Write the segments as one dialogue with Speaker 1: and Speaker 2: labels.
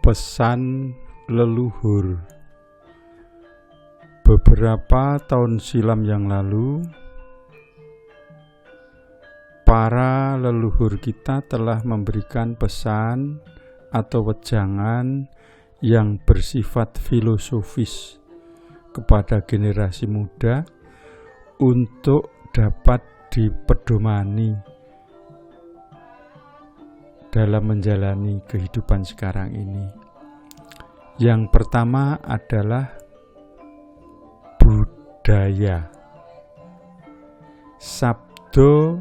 Speaker 1: Pesan leluhur. Beberapa tahun silam yang lalu, para leluhur kita telah memberikan pesan atau wejangan yang bersifat filosofis kepada generasi muda untuk dapat dipedomani dalam menjalani kehidupan sekarang ini. Yang pertama adalah budaya. Sabdo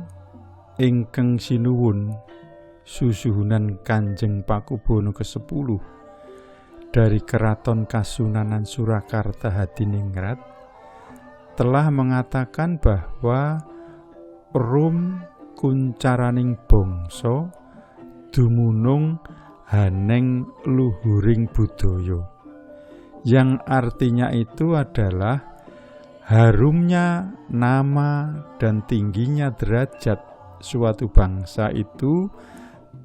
Speaker 1: ingkang sinuwun susuhunan Kanjeng Pakubono ke-10 dari Keraton Kasunanan Surakarta Hadiningrat telah mengatakan bahwa rum kuncaraning bangsa dumunung haneng luhuring budaya, yang artinya itu adalah harumnya nama dan tingginya derajat suatu bangsa itu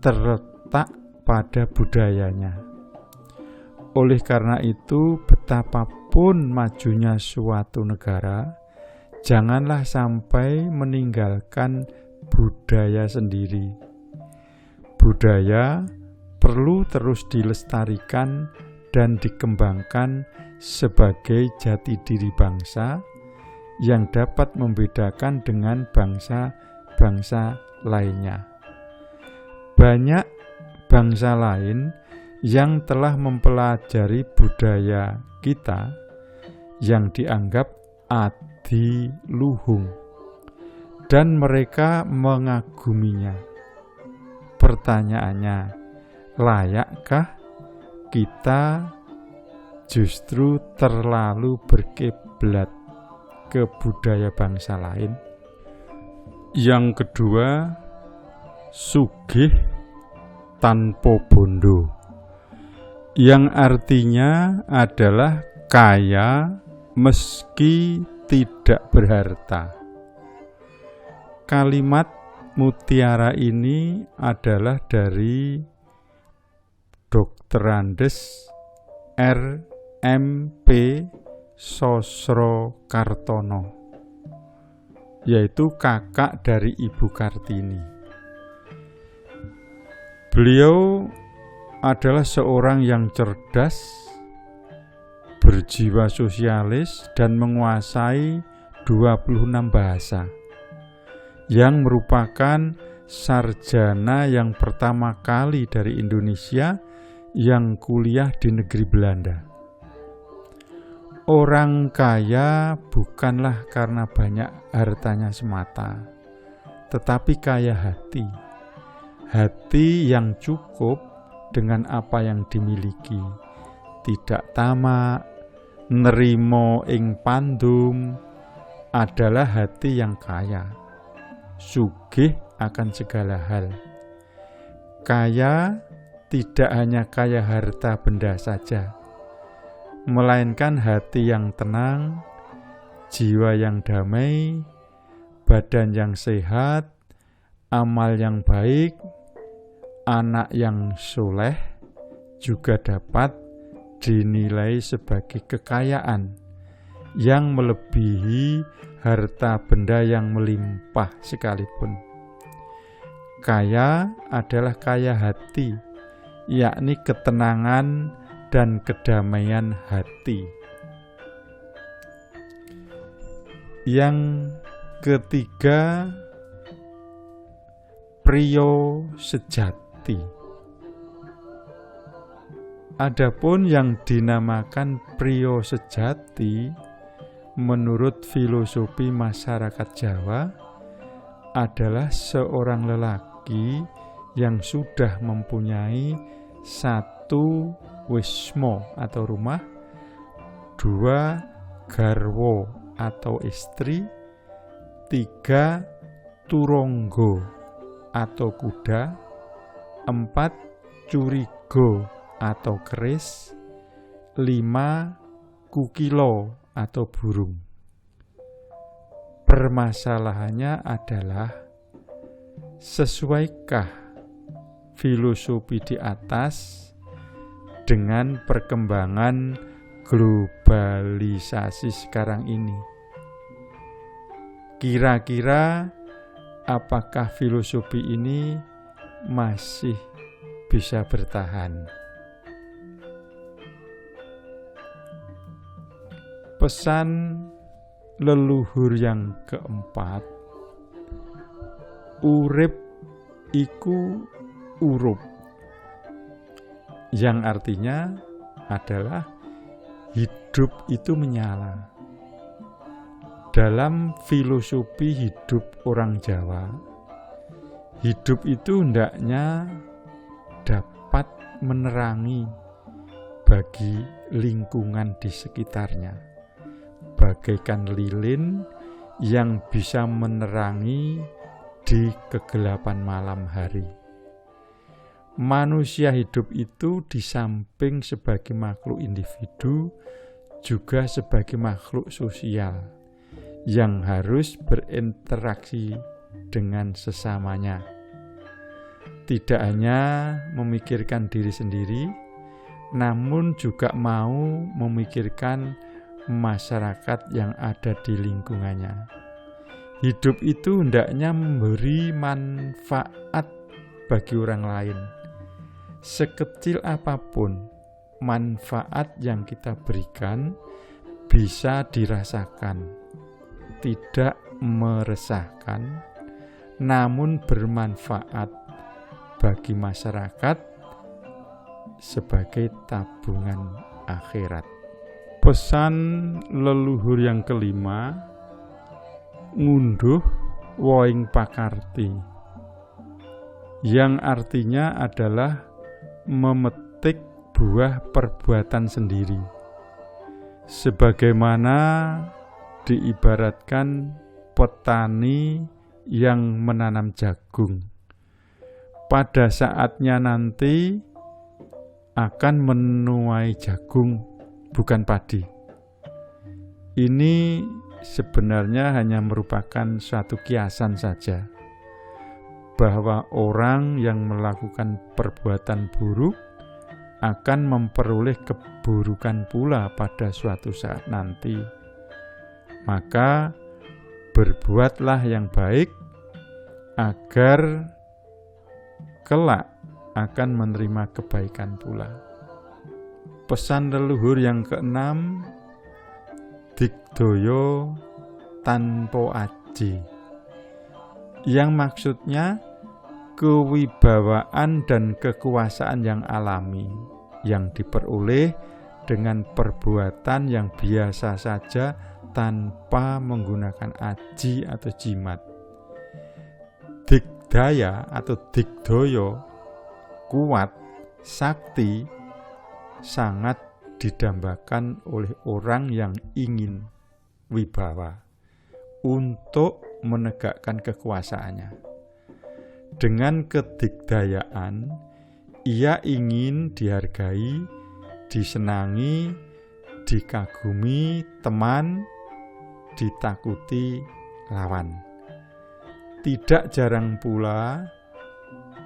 Speaker 1: terletak pada budayanya. Oleh karena itu, betapapun majunya suatu negara, janganlah sampai meninggalkan budaya sendiri. Budaya perlu terus dilestarikan dan dikembangkan sebagai jati diri bangsa yang dapat membedakan dengan bangsa-bangsa lainnya. Banyak bangsa lain yang telah mempelajari budaya kita yang dianggap adiluhung dan mereka mengaguminya. Pertanyaannya, layakkah kita justru terlalu berkiblat ke budaya bangsa lain? Yang kedua, sugih tanpa bondo, yang artinya adalah kaya meski tidak berharta. Kalimat mutiara ini adalah dari Dr. Andes R.M.P. Sosrokartono, yaitu kakak dari Ibu Kartini. Beliau adalah seorang yang cerdas, berjiwa sosialis, dan menguasai 26 bahasa, yang merupakan sarjana yang pertama kali dari Indonesia yang kuliah di negeri Belanda. Orang kaya bukanlah karena banyak hartanya semata, tetapi kaya hati. Hati yang cukup dengan apa yang dimiliki, tidak tamak, nerimo ing pandum, adalah hati yang kaya. Sugih akan segala hal. Kaya tidak hanya kaya harta benda saja, melainkan hati yang tenang, jiwa yang damai, badan yang sehat, amal yang baik, anak yang soleh juga dapat dinilai sebagai kekayaan yang melebihi harta benda yang melimpah sekalipun. Kaya adalah kaya hati, yakni ketenangan dan kedamaian hati. Yang ketiga, priyo sejati. Adapun yang dinamakan priyo sejati menurut filosofi masyarakat Jawa adalah seorang lelaki yang sudah mempunyai 1 wismo atau rumah, 2 garwo atau istri, 3 turonggo atau kuda, 4 curigo atau keris, 5 kukilo atau burung. Permasalahannya adalah, sesuaikah filosofi di atas dengan perkembangan globalisasi sekarang ini. Kira-kira apakah filosofi ini masih bisa bertahan? Pesan leluhur yang keempat, urip iku urup, yang artinya adalah hidup itu menyala. Dalam filosofi hidup orang Jawa, hidup itu hendaknya dapat menerangi bagi lingkungan di sekitarnya, bagaikan lilin yang bisa menerangi di kegelapan malam hari. Manusia hidup itu di samping sebagai makhluk individu, juga sebagai makhluk sosial yang harus berinteraksi dengan sesamanya. Tidak hanya memikirkan diri sendiri, namun juga mau memikirkan masyarakat yang ada di lingkungannya. Hidup itu hendaknya memberi manfaat bagi orang lain. Sekecil apapun manfaat yang kita berikan bisa dirasakan, tidak meresahkan, namun bermanfaat bagi masyarakat sebagai tabungan akhirat. Pesan leluhur yang kelima, ngunduh woing pakarti, yang artinya adalah memetik buah perbuatan sendiri, sebagaimana diibaratkan petani yang menanam jagung. Pada saatnya nanti akan menuai jagung, bukan padi. Ini sebenarnya hanya merupakan suatu kiasan saja, bahwa orang yang melakukan perbuatan buruk akan memperoleh keburukan pula pada suatu saat nanti. Maka berbuatlah yang baik agar kelak akan menerima kebaikan pula. Pesan leluhur yang keenam, digdaya tanpa aji, yang maksudnya kewibawaan dan kekuasaan yang alami yang diperoleh dengan perbuatan yang biasa saja tanpa menggunakan aji atau jimat. Digdaya atau digdaya, kuat, sakti, sangat didambakan oleh orang yang ingin wibawa untuk menegakkan kekuasaannya. Dengan kedigdayaan, ia ingin dihargai, disenangi, dikagumi teman, ditakuti lawan. Tidak jarang pula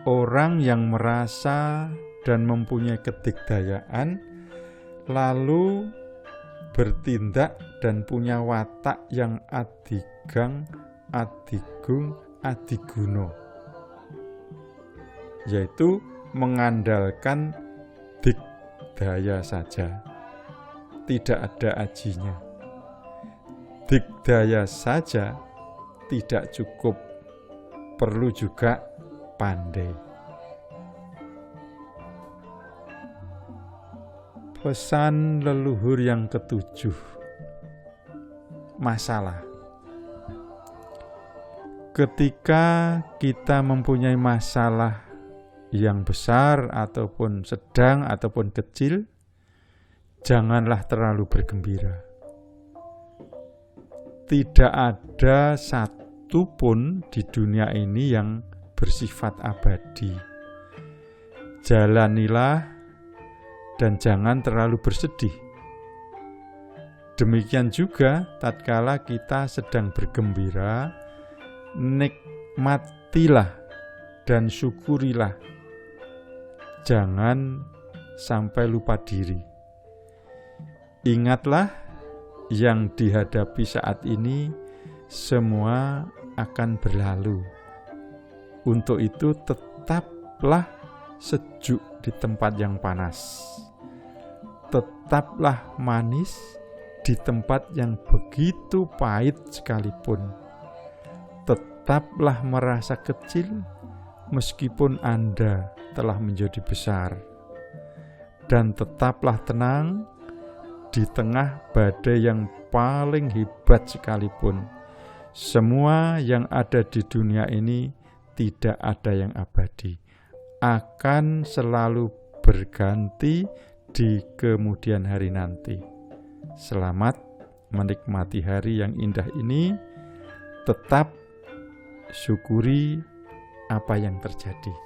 Speaker 1: orang yang merasa dan mempunyai kedigdayaan lalu bertindak dan punya watak yang adigang, adigung, adiguna, yaitu mengandalkan digdaya saja, tidak ada ajinya. Digdaya saja tidak cukup, perlu juga pandai. Pesan leluhur yang ketujuh, masalah. Ketika kita mempunyai masalah yang besar ataupun sedang ataupun kecil, janganlah terlalu bergembira. Tidak ada satu pun di dunia ini yang bersifat abadi. Jalanilah dan jangan terlalu bersedih. Demikian juga tatkala kita sedang bergembira, nikmatilah dan syukurilah. Jangan sampai lupa diri. Ingatlah, yang dihadapi saat ini semua akan berlalu. Untuk itu tetaplah sejuk di tempat yang panas. Tetaplah manis di tempat yang begitu pahit sekalipun. Tetaplah merasa kecil meskipun Anda telah menjadi besar. Dan tetaplah tenang di tengah badai yang paling hebat sekalipun. Semua yang ada di dunia ini tidak ada yang abadi, akan selalu berganti di kemudian hari nanti. Selamat menikmati hari yang indah ini. Tetap syukuri apa yang terjadi.